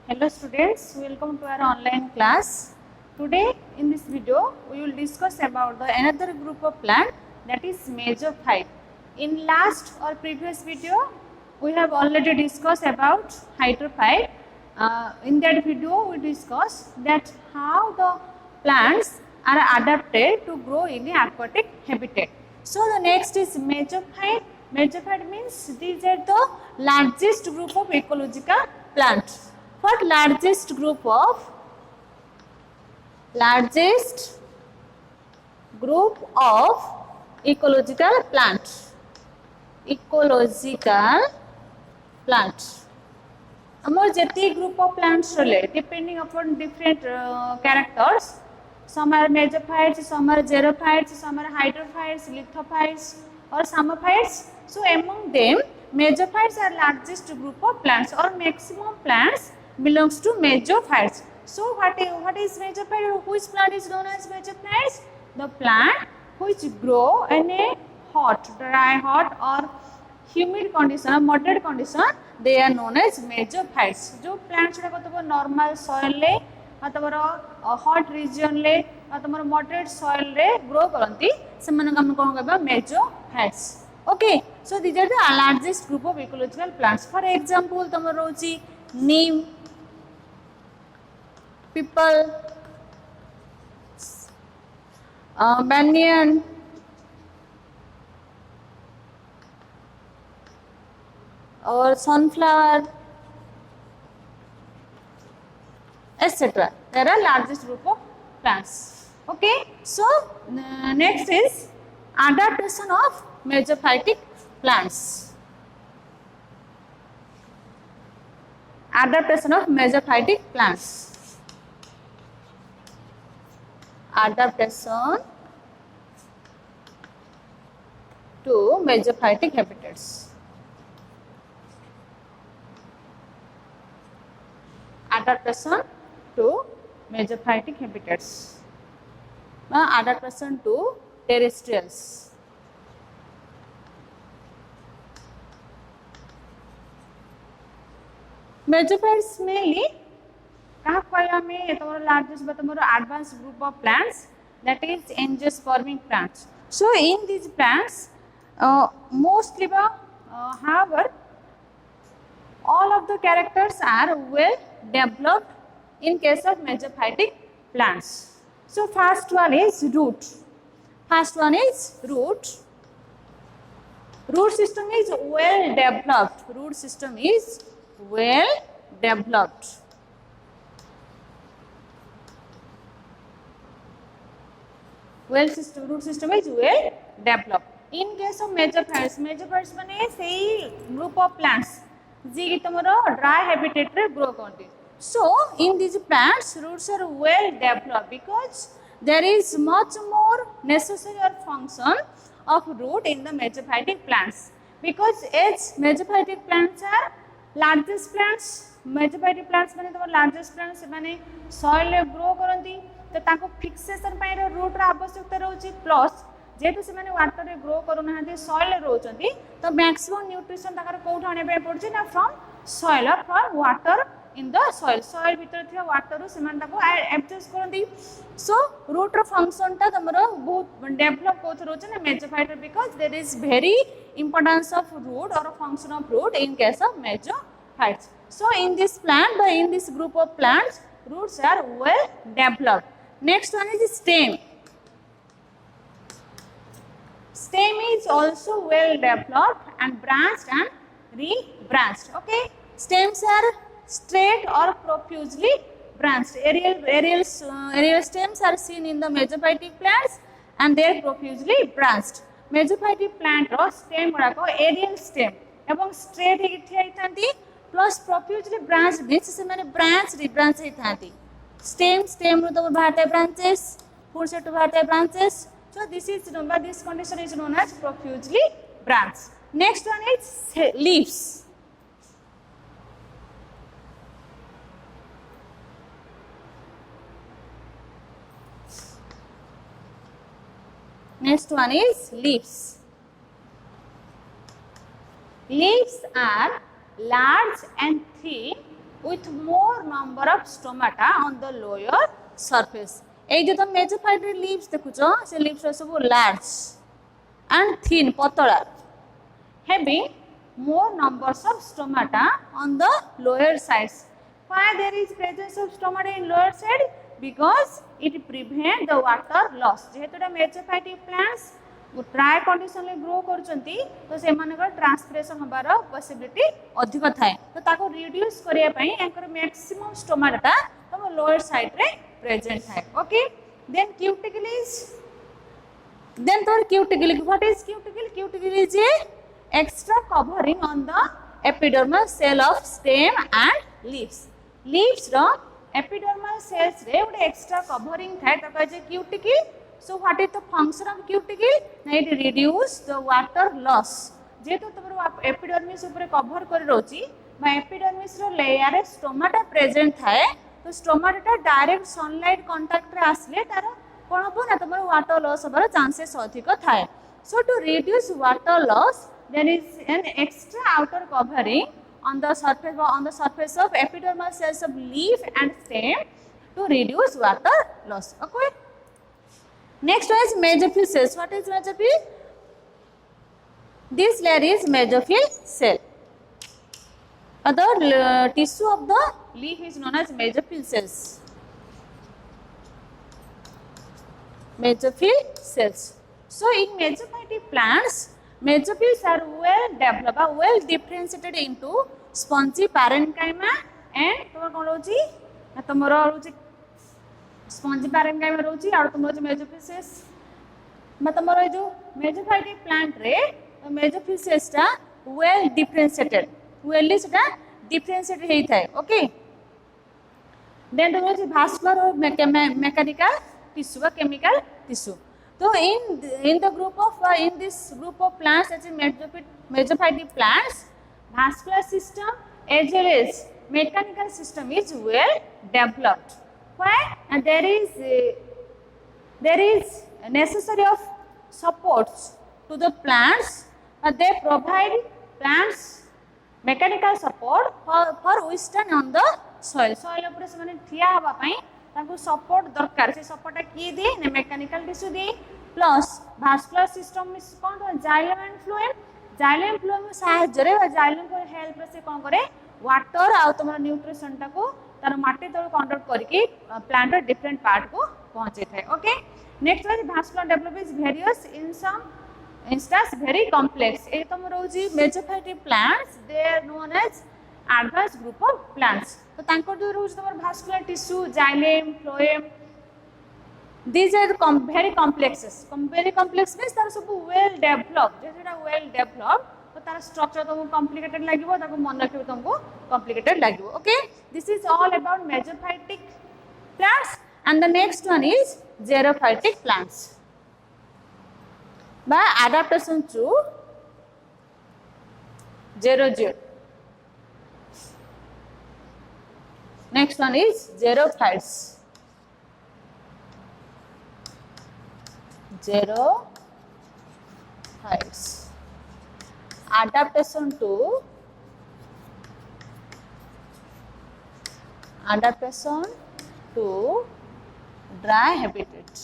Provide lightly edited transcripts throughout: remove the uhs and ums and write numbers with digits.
Hello students, welcome to our online class. Today in this video we will discuss about the another group of plant, that is mesophyte. In last or previous video we have already discussed about hydrophyte. In that video we discussed that how the plants are adapted to grow in the aquatic habitat. So the next is mesophyte. Mesophyte means these are the largest group of ecological plants. What largest group of ecological plants? Ecological plants. Among jeti group of plants depending upon different characters. Some are mesophytes, some are xerophytes, some are hydrophytes, lithophytes or samophytes. So among them, mesophytes are largest group of plants, or maximum plants belongs to mesophytes. So what is mesophyte? Which plant is known as mesophytes? The plant which grow in a dry, hot or humid condition or moderate condition, they are known as mesophytes. जो plants गुड़ा normal soil ले hot region ले moderate soil रे grow करंती सेमानक हम कौन कहबा mesophytes. Okay, so these are the largest group of ecological plants. For example, तमर रोची neem, people, banyan, or sunflower, etc. There are largest group of plants. Okay, so next is adaptation of mesophytic plants. Adaptation of mesophytic plants. Adaptation to mesophytic habitats. Adaptation to mesophytic habitats. Adaptation to terrestrials. Mesophytes mainly largest advanced group of plants, that is angiospermic plants. So in these plants, mostly however all of the characters are well developed in case of mesophytic plants. So first one is root. Root system is well developed. Root system is well developed. Root system is well developed. In case of mesophytes माने सही group of plants ji तमरो dry habitat रे grow करती. So in these plants roots are well developed because there is much more necessary or function of root in the mesophytic plants, because as mesophytic plants are largest plants. Mesophytic plants माने तमरो largest plants माने soil रे grow करती, तो ताको fixation pi root आवश्यकता रोची, plus जेहेतु से water रे ग्रो करूना सॉइल रे रोचंती, तो मैक्सिमम न्यूट्रिशन ताकर कोठा आने पे पड़छि ना फ्रॉम सॉइल और from water in the soil भीतर थिया वाटर रो सेमान ताको एडजस्ट करंती. सो रूट रो फंक्शन ता तमरो बहुत डेवलप कोथ रोचे ना mesophyte, because there is very importance of root और function of root in case of mesophytes. So in this plant, in this group of plants, roots are well developed. Next one is stem. Stem is also well developed and branched and re-branched. Okay, stems are straight or profusely branched. Aerial stems are seen in the mesophytic plants and they are profusely branched. Mesophytic plant ro stem गुड़ाको aerial stem एवं straight होती plus profusely branched means से माने branch rebranch होती. Stem ru तो बाहर branches, full set बाहर branches. So this condition is known as profusely branched. Next one is leaves. Next one is leaves. Leaves are large and thin with more number of stomata on the lower surface. এই যে তুমি মেজোফাইট leaves দেখুছ সে leaves সব large and thin patala, having more numbers of stomata on the lower sides. Why there is presence of stomata in lower side? Because it prevent the water loss. जेहेतु मेजोफाइटिक plants dry condition में grow करचंती तो से मानकर transpiration हबार possibility अधिक थाए तो ताको रिड्यूस करिया पई एकर मैक्सिमम स्टोमाटा तम लोअर साइड रे प्रेजेंट थाए. Okay then cuticle then the cuticle, what is cuticle? Cuticle is a extra covering on the epidermal cell of stem and leaves. Leaves ro epidermal cells re one extra covering thai to kaje cuticle. So what is the function of cuticle? It reduce the water loss. जेतो तमरो epidermis ऊपर cover कर रोची बा epidermis रो layer रे stomata present थाए तो stomata direct sunlight contact रे आसले तारो कौन हम ना तुम वाटर लॉस हमारा चांसेस अधिक थाए. So to reduce water loss there is an extra outer covering on the surface of epidermal cells of leaf and stem to reduce water loss. Okay. Next one is mesophyll cells. What is mesophyll? This layer is mesophyll cell. Other tissue of the leaf is known as mesophyll cells. Mesophyll cells. So in mesophytic plants, mesophylls are well developed, well differentiated into spongy parenchyma and तुम्हारा कौन रोची? तुम्हारा रोची spongy parenchyma रोची और तुम्हारा जो mesophyll cells. तुम्हारा जो mesophytic plant रे mesophyll cells टा well differentiated, well इस टा differentiated ही था. Okay. Then तुम्हारा जो vascular और mechanical tissue or chemical tissue. So in the group of in this group of plants, that is mesophytic plants, vascular system as well as mechanical system is well developed. Why? And there is necessary of supports to the plants, but they provide plants mechanical support for withstand on the soil. Soil upre se mane thiya haba pai ताको support दरकार से support किए दिए ने mechanical tissue दिए plus vascular system में कौन xylem and phloem साहाय्य रे जाइलम को हेल्प रे से कौन करे वाटर आ तमरा न्यूट्रिशन टा को तार माटी तळ कंडक्ट करके प्लांट रे डिफरेंट पार्ट को पहुंचे थे. Okay. Next was vascular development is various in some instance very complex. ए तम रोजी mesophytic plants they are known as advanced group of plants. तो तांकर जो रोज तमर vascular tissue, xylem, phloem, these are very complexes. Very complex means तार सब well developed. जेटा well developed तो तार structure तुमको complicated लागिवो ताको मन रखिबो तुमको complicated लागिवो. Okay. This is all about mesophytic plants and the next one is xerophytic plants. By adaptation to xerogiote. Next one is xerophytes. Xerophytes. Adaptation to dry habitats.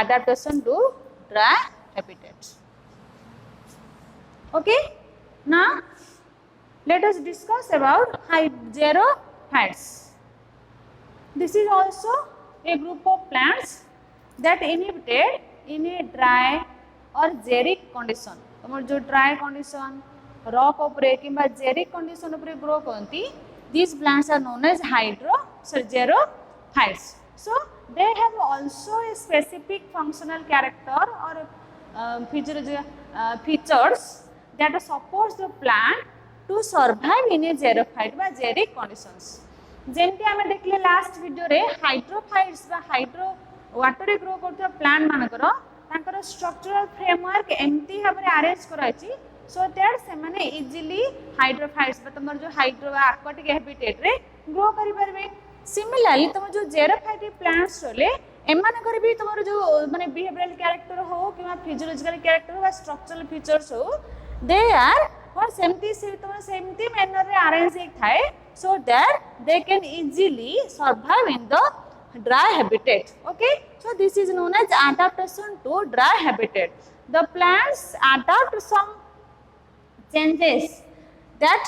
Adaptation to dry habitats. Okay. Now let us discuss about xerophytes. This is also a group of plants that inhabited in a dry or xeric condition. तमर जो dry condition, rock उपरे किंबा xeric condition उपरे grow करती, these plants are known as xerophytes. So they have also a specific functional character or features that supports the plant to survive in a xerophyte by xeric conditions. जेमती आमे देखले last video रे hydrophytes बा hydro water रे grow करथि plant मानकर तांकर structural framework एमती भाबरे arrange कराइछि so that से माने इजीली हाइड्रोफाइट्स बा तमर जो हाइड्रो बा एक्वाटिक हैबिटेट रे ग्रो करि परबे. सिमिलरली तमर जो xerophytic प्लांट्स रोले एमानकर भी तमर जो माने बिहेवियरल कैरेक्टर हो किबा फिजियोलॉजिकल कैरेक्टर हो बा स्ट्रक्चरल फीचर्स हो they are what सेमती manner रे arrange थाए so that they can easily survive in the dry habitat. Okay, so this is known as adaptation to dry habitat. The plants adapt some changes that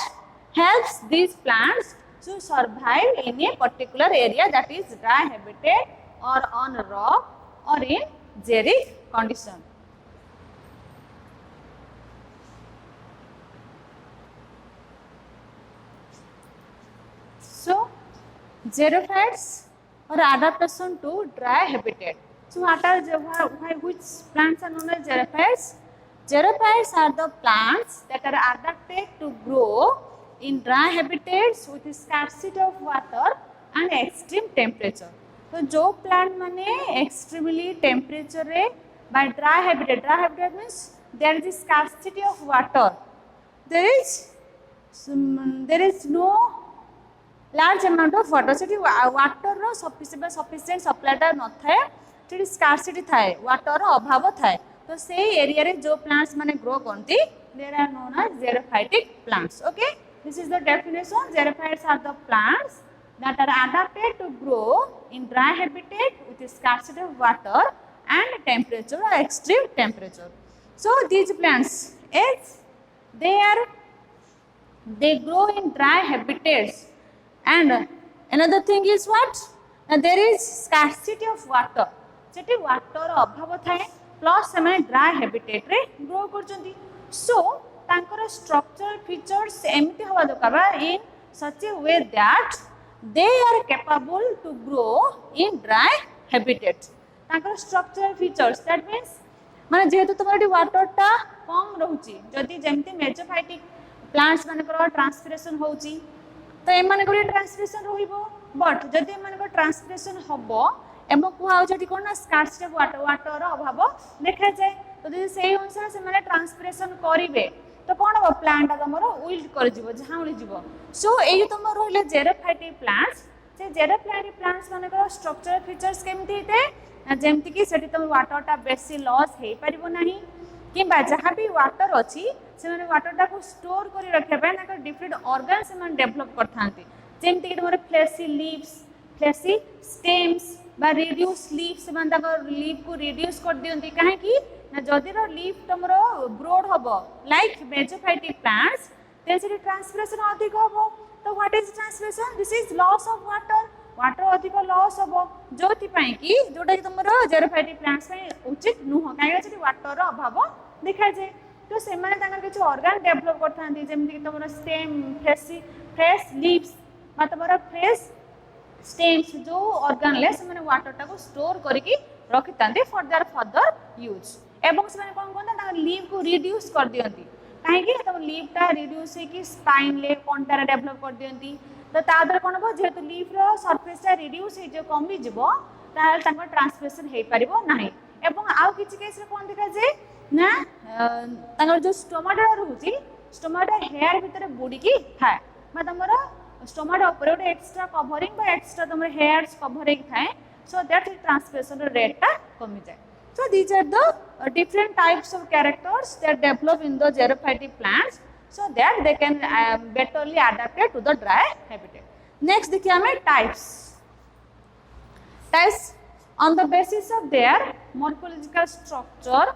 helps these plants to survive in a particular area, that is dry habitat or on rock or in xeric condition. So xerophytes or adaptation to dry habitat. So what are which plants are known as xerophytes? Xerophytes are the plants that are adapted to grow in dry habitats with scarcity of water and extreme temperature. तो जो plant माने extremely temperature रे by dry habitat means there is scarcity of water. There is no large amount of water. So water row sufficient supply टा न थाए, तो scarcity थाए, water रो अभाव थाए. तो से एरिया रे जो plants माने grow करती, they are known as xerophytic plants. Okay, this is the definition. Xerophytes are the plants that are adapted to grow in dry habitat with scarcity of water and temperature or extreme temperature. So these plants, they grow in dry habitats, and another thing is what? Now there is scarcity of water. Sethi water अभाव थाए plus से dry habitat रे grow करचंती. So तांकर structural features एमती हवा दरकार in such a way that they are capable to grow in dry habitat. तांकर structural features, that means माने जेहेतु तुमर वाटर टा कम रहउची, जदी जेमती मेसोफाइटिक प्लांट्स मानकर ट्रांसपिरेशन होउची तो एमान को ट्रांसपिरेशन रहिबो, बट जदी एमान को ट्रांसपिरेशन हबो एमो कुआ जदी कोन ना स्कार्सिटी ऑफ वाटर अभाव देखा जाए, तो जदी सेही अनुसार से माने ट्रांसपिरेशन करिवे तो कोन हो प्लांट तमरो विल्ड कर जिवो, झाउली जिवो. सो एई तमरो रहले xerophytic plants. से xerophytic plants मानकर स्ट्रक्चरल फीचर्स केमती हेते जेमती कि सेठी तम वाटर टा बेसी लॉस हे परिबो नाही, किबा जहां भी वाटर अछि से माने वाटर टा को स्टोर करी रखे पे ना डिफरेंट ऑर्गन से माने डेवलप करथांती, जेमती कि तमरो फ्लेशी लीव्स, फ्लेशी स्टेम्स बा रिड्यूस लीव्स माने तक लीफ को रिड्यूस कर दियंती. काहे कि ना जदी रो लीफ तमरो ब्रॉड हबो लाइक मेसोफाइटिक प्लांट्स, देन से ट्रांसपिरेशन अधिक हबो. तो what is transpiration? This is loss of water. Water अधिक लॉस हबो जोथि पई कि जोटा कि तमरो xerophytic प्लांट्स पई उचित नुह, काहे कि वाटर रो अभाव देखा जाय. तो से माने तांकर किछ ऑर्गन डेवलप करथांती, जेमति कि तमरो स्टेम, फ्रेश लीव्स बा तमरो फ्रेश स्टेम्स जो ऑर्गन ले से माने वाटर टा को स्टोर करके रखितांती फॉर देयर फर्दर यूज. एवं से माने कोन कोन ता लीव को रिड्यूस कर दियंती, काहे कि तम लीव टा रिड्यूस हे कि स्पाइन ले कंटा डेवलप कर दियंती. तो तादर कोन हो जेतु लीव रो सरफेस टा रिड्यूस हे जो कमी जिवो ताल तांको ट्रांसपिरेशन हे परिबो नाही. एवं आउ किछ केस रे कोन देखा जे ना तांकर जो स्टोमाटा रहउची, स्टोमाटा हेयर भितर बुडी की थाए बा तमरो स्टोमाटा ऊपर ओटे एक्स्ट्रा कवरिंग बा एक्स्ट्रा तमरो हेयर्स कवरिंग थाए, so that transpiration rate टा कमी जाय. So these are the different types of characters that develop in the xerophytic plants, so that they can betterly adapted to the dry habitat. Next देखिए हमें types. Types on the basis of their morphological structure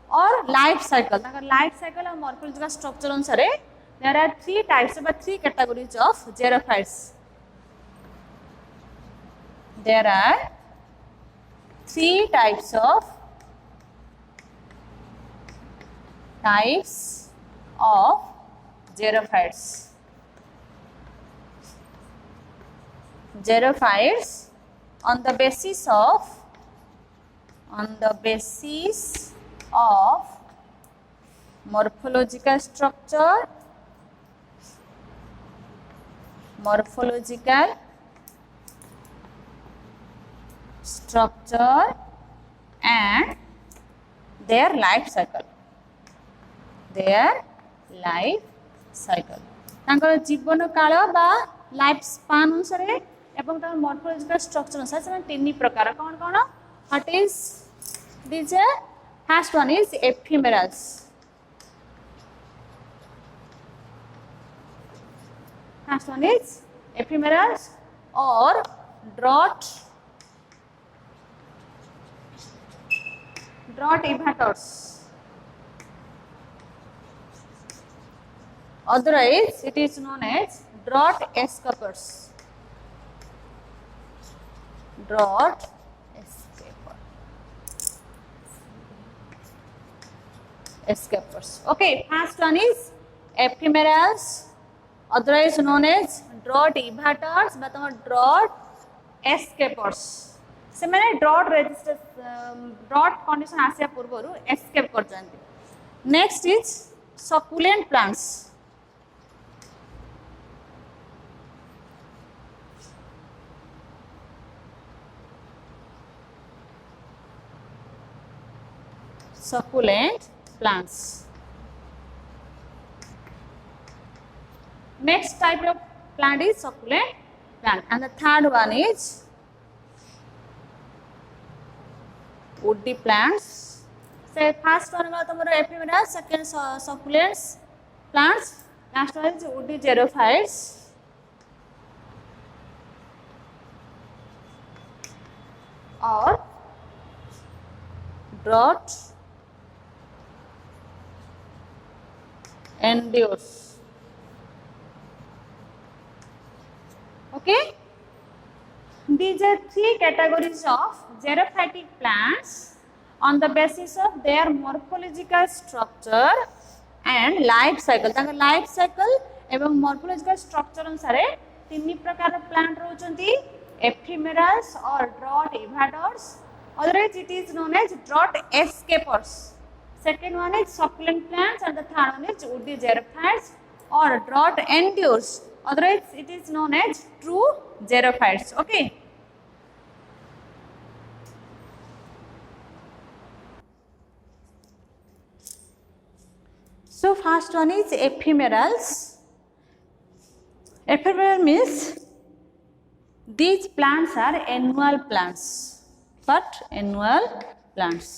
or life cycle. Takar life cycle और morphological structure अनुसार there are three types or three categories of xerophytes. There are three types of xerophytes. Xerophytes on the basis of morphological structure and their life cycle. तांकर जीवन काल बा life span अनुसार एवं तांकर morphological structure अनुसार से तीन प्रकार कौन कौन what is this first one is ephemerals. First one is ephemerals or drought evators. Otherwise, it is known as drought escapers. Drought escapers. Okay, first one is ephemerals, otherwise known as drought evators, but drought escapers. से मैंने drought condition आसिया पूर्व escape कर जाते. Next is succulent plants. Succulent plants. Next type of plant is succulent plant, and the third one is woody plants. So first one is tomorrow ephemerals, second succulents plants, last one is woody xerophytes. Or drought endures. Okay, these are three categories of xerophytic plants on the basis of their morphological structure and life cycle. तांका life cycle एवं morphological structure अनुसार तीन प्रकार plant रहउचंती, ephemerals or drought evaders. Otherwise, it is known as drought escapers. Second one is succulent plants, and the third one is woody xerophytes or drought endures. Otherwise, it is known as true xerophytes. Okay. So first one is ephemerals. Ephemeral means these plants are annual plants. But annual plants.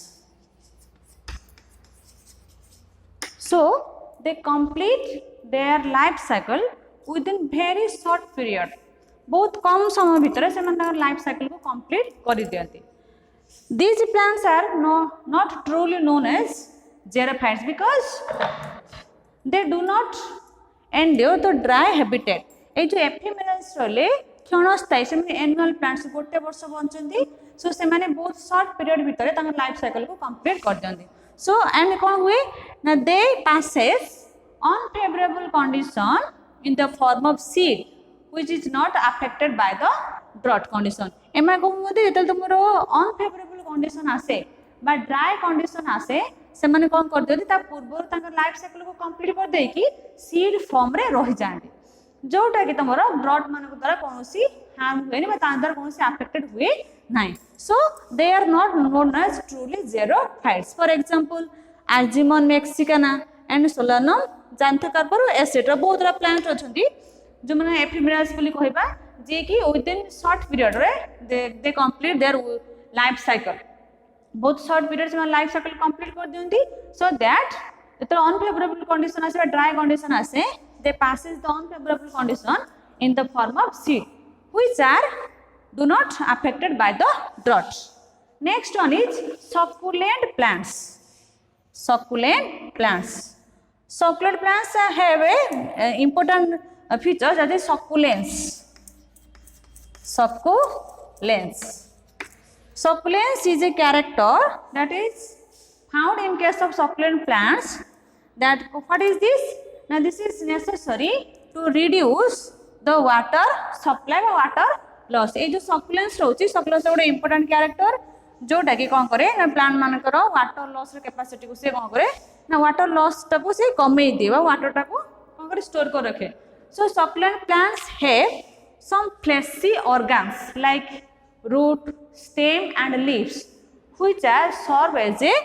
So they complete their life cycle within very short period. बहुत कम समय भितर से life cycle को complete कर दियंती. These plants are not truly known as xerophytes because they do not endure the dry habitat. ये जो ephemerals रले क्षणस्थायी से annual plants गोटे वर्ष बंचती. सो से माने बहुत शॉर्ट पीरियड भितर तांकर लाइफ साइकिल को कंप्लीट कर दियंती. सो एंड कोन हुए ना they passes unfavourable condition in the form of seed which is not affected by the drought condition. एमा को मध्ये जेतल तुमरो अनफेवरेबल कंडीशन आसे बा ड्राई कंडीशन आसे से माने कोन कर दियंती ता पूर्व तांकर लाइफ साइकिल को कंप्लीट कर देई कि सीड फॉर्म रे रहि जांती, जोटा कि तुमरो ड्रॉट मान द्वारा कोनोसी हार्म हुए नि बा तांदर कोनोसी अफेक्टेड हुए नहीं. So they are not known as truly xerophytes. For example, Argemon mexicana and Solanum xanthocarpus etc. बहुत रा प्लांट अछंती जो माने ephemerals बोली कहबा जे कि within short period रे they complete their life cycle. बहुत short period से लाइफ साइकिल कंप्लीट कर दियंती. So that इतना unfavorable condition आसे dry condition आसे they passes the unfavorable condition in the form of seed which are do not affected by the drought. Next one is succulent plants. Succulent plants. Succulent plants have a important feature, that is succulence. Succulence. Succulence is a character that is found in case of succulent plants. That what is this? Now this is necessary to reduce the water supply or water loss. ये जो सकुलेंस रोची सकुलेंस गोटे important character जोटा कि कौन करे ना plant मानकर water loss capacity को से कौन करे ना वाटर लॉस टाको से कमे दिए वाटर टाको कौन करे स्टोर कर रखे. So succulent plants have some fleshy organs like root, stem and leaves which are serve as a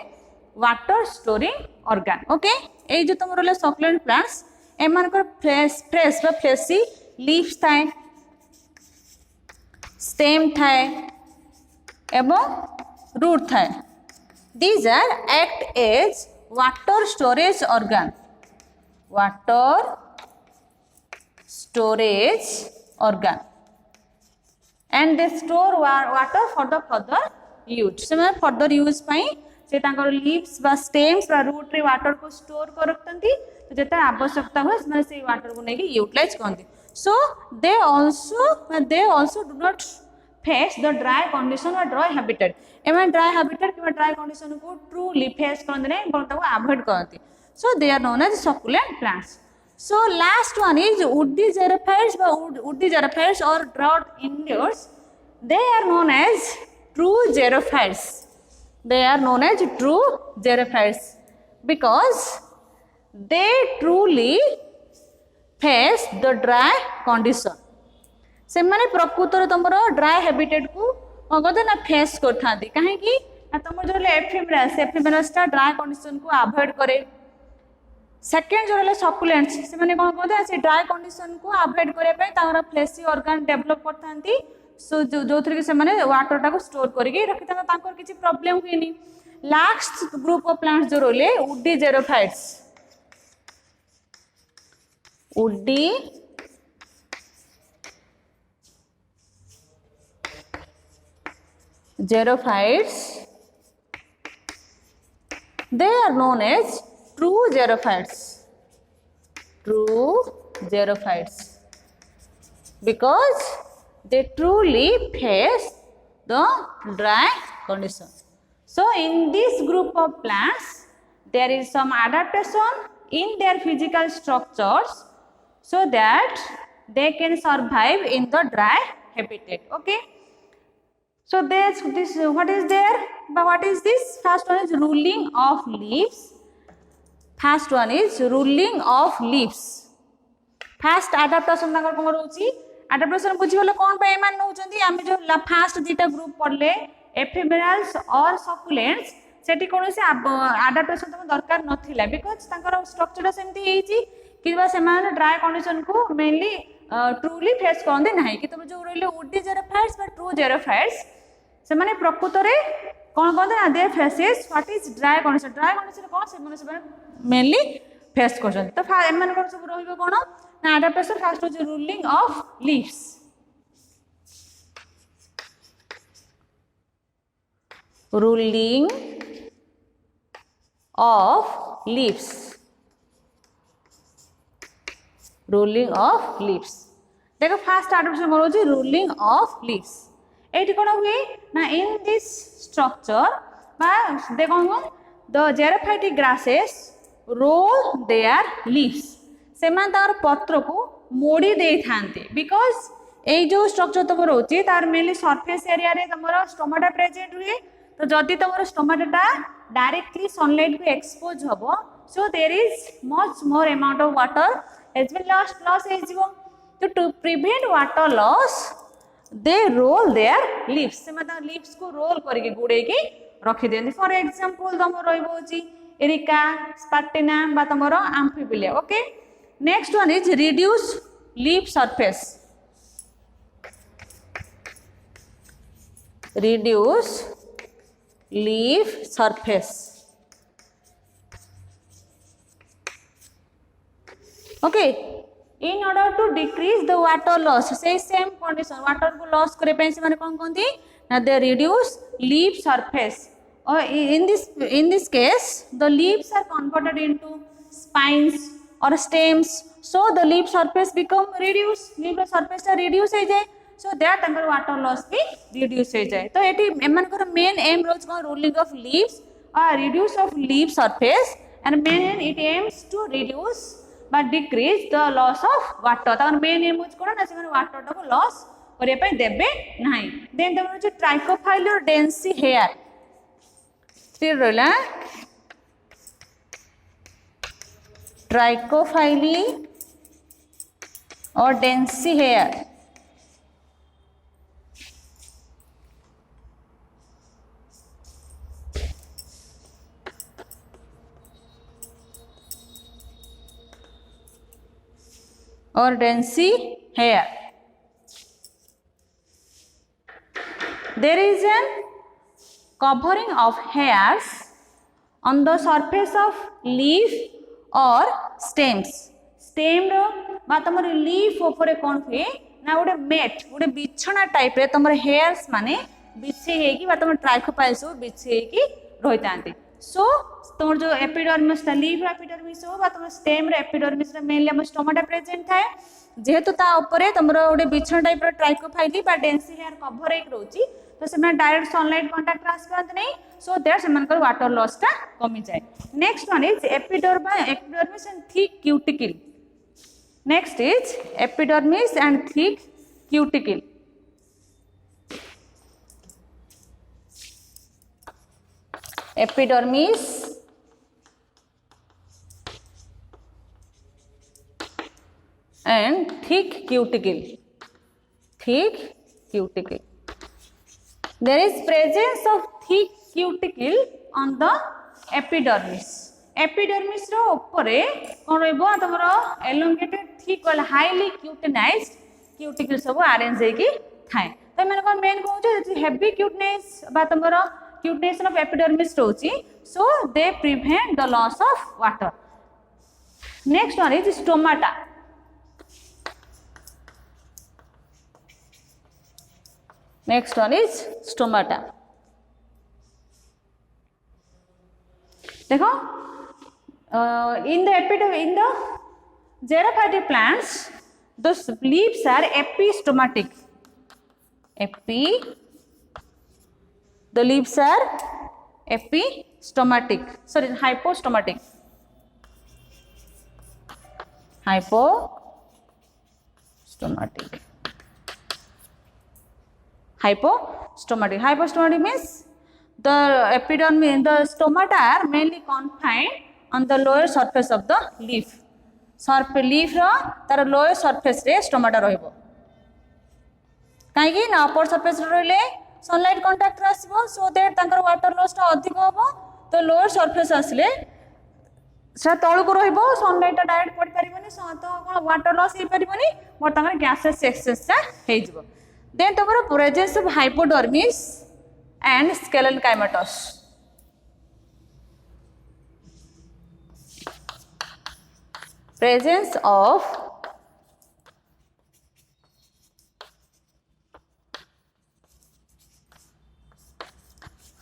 water storing organ. Okay, ये जो तुम रहले सकुलेंट प्लांट्स एमानकर फ्रेश बा फ्लेशी लीव्स थाए, स्टेम थाए एवं रूट थाए. These are act as water storage organ. Water storage organ and they store water for the further use. से मतलब further use पाई से तांकर leaves बा stems बा root रे water को store कर रखतंती तो जेता आवश्यकता हो से से water को नेकी utilize करते. So they also do not face the dry condition or dry habitat. एमन dry habitat कि dry condition को truly face करते नहीं बल्कि ताको avoid करते. So they are known as succulent plants. So last one is woody xerophytes or drought endures. They are known as true xerophytes. They are known as true xerophytes because they truly face the dry condition. से माने प्रकृतर तुमरो dry habitat को कहते ना face करथा दी काहे कि तुम जो एफिमेरस dry condition को अवॉइड करे. सेकेंड जो सकुलेंट्स से माने कोन कहते से ड्राई कंडीशन को अवॉइड करे पय तारा फ्लेशी ऑर्गन डेवलप करथांती. सो जो थ्री के से माने वाटर टा को स्टोर करके रखि तांकर किछि प्रॉब्लम हुइनी. लास्ट ग्रुप ऑफ प्लांट्स जो रोले woody xerophytes. Woody xerophytes, they are known as true xerophytes. True xerophytes because they truly face the dry condition. So in this group of plants there is some adaptation in their physical structures so that they can survive in the dry habitat. Okay. So this what is there? But what is this? First one is ruling of leaves. First one is ruling of leaves. First adaptation Takar cone रहउची. Adaptation बुझिबले कोन पे एमान नउचंती. आमे जो first दीटा group पढ़ले एफिमेरल्स और succulents सेठी कोनोसी adaptation तम दरकार नथिला because Takar structure सेमती हेची कि बा सेमान ड्राई कंडीशन को मेनली ट्रूली फेस करते नहीं कि तुम जो रहिले वुडी जेरोफाइट्स बा ट्रू जेरोफाइट्स से माने प्रकृत रे कोन कहते ना they faces what is dry condition कोन से माने मेनली फेस करछन. तो एमान कोन सब रहिबो कोन ना एडाप्टेशन. फर्स्ट हो ruling of leaves. Ruling of leaves. Ruling of leaves. देखो फर्स्ट एडाप्टेशन मोर होची रूलिंग ऑफ लीव्स. एठी कोन हुए ना इन दिस स्ट्रक्चर बा देखो the xerophytic grasses roll their leaves. सेमान तार पत्र को मोड़ी देई थांते बिकॉज़ ए जो स्ट्रक्चर तमर होची तार मेनली सरफेस एरिया रे तमरो स्टोमाटा प्रेजेंट हुए. तो जदि तमरो स्टोमाटा डायरेक्टली सनलाइट को एक्सपोज हबो so there is much more amount of water has been lost ହେଇଯିବ. to prevent water loss they roll their leaves. से मतलब leaves को roll करके गुड़े के रखी देंगे. फॉर एग्जांपल तमरो रहइबो होची एरिका स्पार्टिना बा तमरो आम्फिबिलिया. Okay. Next one is reduce leaf surface. reduce leaf surface. Okay. In order to decrease the water loss, say same condition water को loss करे पे से माने कोन कोनती ना they reduce leaf surface. Or in this case the leaves are converted into spines or stems, so the leaf surface become reduced. leaf surface ता reduce हो जाए so that तंकर water loss भी reduce हो जाए. तो एटी एमन कर main aim रोज को ruling of leaves or reduce of leaf surface and main it aims to reduce but decrease the loss of water. तार मेन एम होच कोन ना से माने वाटर टा को लॉस करे पे देबे नाही. देन तमरो जो ट्राइकोफाइली और डेंसी हेयर फिर रहला ट्राइकोफाइली और डेंसी hair. or densy hair. There is a covering of hairs on the surface of leaf or stems. Stem बा तुम लीफ ऊपर कौन हुए ना गोटे मेट गोटे बिछना टाइप रे तुम हेयर्स माने बिछे हो तुम ट्राइकोपाइल्स सब बिछे रही था सो तुम जो एपिडर्मिस लीफ एपिडर्मिस हो तुम स्टेम एपिडर्मिस मेनली आम स्टोमाटा प्रेजेंट थाए जेहेतु ता ऊपर तुम गोटे बिछना टाइप ट्राइकोफाइली डेंसी हेयर कभर हो रोचे तो से डायरेक्ट सनलाइट कंटाक्ट आस पाते नहीं सो देयर से वाटर लॉस टा कमी जाए next one is epidermis and thick cuticle next is epidermis and thick cuticle epidermis and thick cuticle there is presence of thick cuticle on the epidermis रो ऊपरे कोन रहबो तमरो elongated thick और highly cutinized cuticle सब arrange हेकी थाए त माने कोन main कहू heavy cuteness बा तमरो cutination of epidermis रोची so they prevent the loss of water next one is stomata next one is stomata देखो in the xerophytic plants the leaves are epistomatic the leaves are epistomatic sorry hypostomatic hypostomatic means the epidermis the stomata are mainly confined on the lower surface of the leaf leaf ro tar lower surface re stomata rahibo काई ना upper surface रहिले sunlight contact आसीबो so that तांकर water loss ता अधिक होबो तो lower surface आसले से तल को रहिबो सनलाइट डायरेक्ट पड़ परिबनी तो कोन वाटर लॉस हे परिबनी मोर तांकर गैसेस एक्सेस सा हे जिवो देन तमरो presence of hypodermis and sclerenchymatous presence of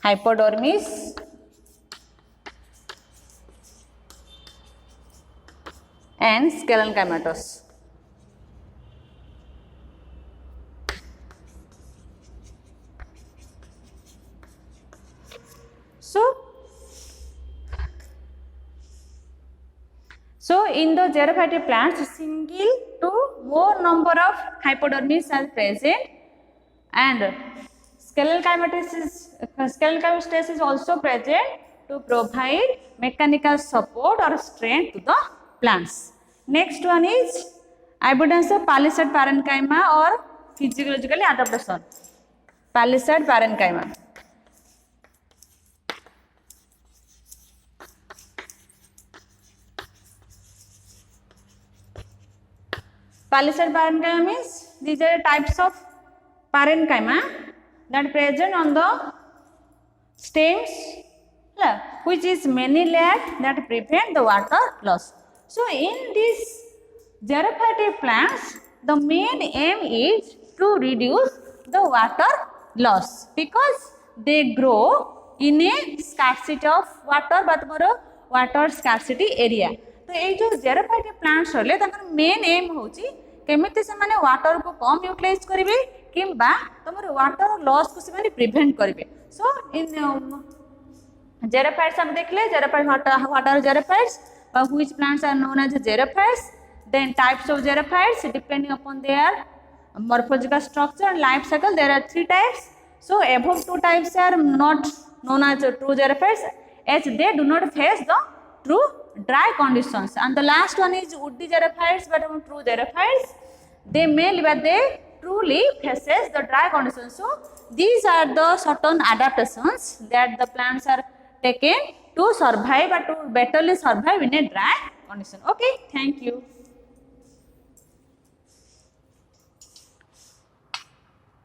hypodermis and scalenchymatous So in the xerophytic plants, single to more number of hypodermis are present, and scalenchymatous is also present to provide mechanical support or strength to the plants. Next one is evidence of palisade parenchyma or physiological adaptation. Palisade parenchyma. Palisade parenchyma means these are types of parenchyma that present on the stems which is many layered that prevent the water loss. So in these xerophytic plants the main aim is to reduce the water loss because they grow in a scarcity of water but water scarcity area. तो ये जो xerophytic plants रहले ताकर main M होची केमिति से माने water को कम utilise करिवे किंबा तमर वाटर लॉस को से माने प्रिवेंट करिवे सो इन xerophytes हम देखले xerophytes what are xerophytes which plants are known as xerophytes then types of xerophytes depending upon their morphological structure and life cycle there are 3 types so above 2 types are not known as true xerophytes as they do not face the true dry conditions and the last one is woody xerophytes but true xerophytes they may but they truly faces the dry conditions so these are the certain adaptations that the plants are taken to survive but to betterly survive in a dry condition. Okay, thank you.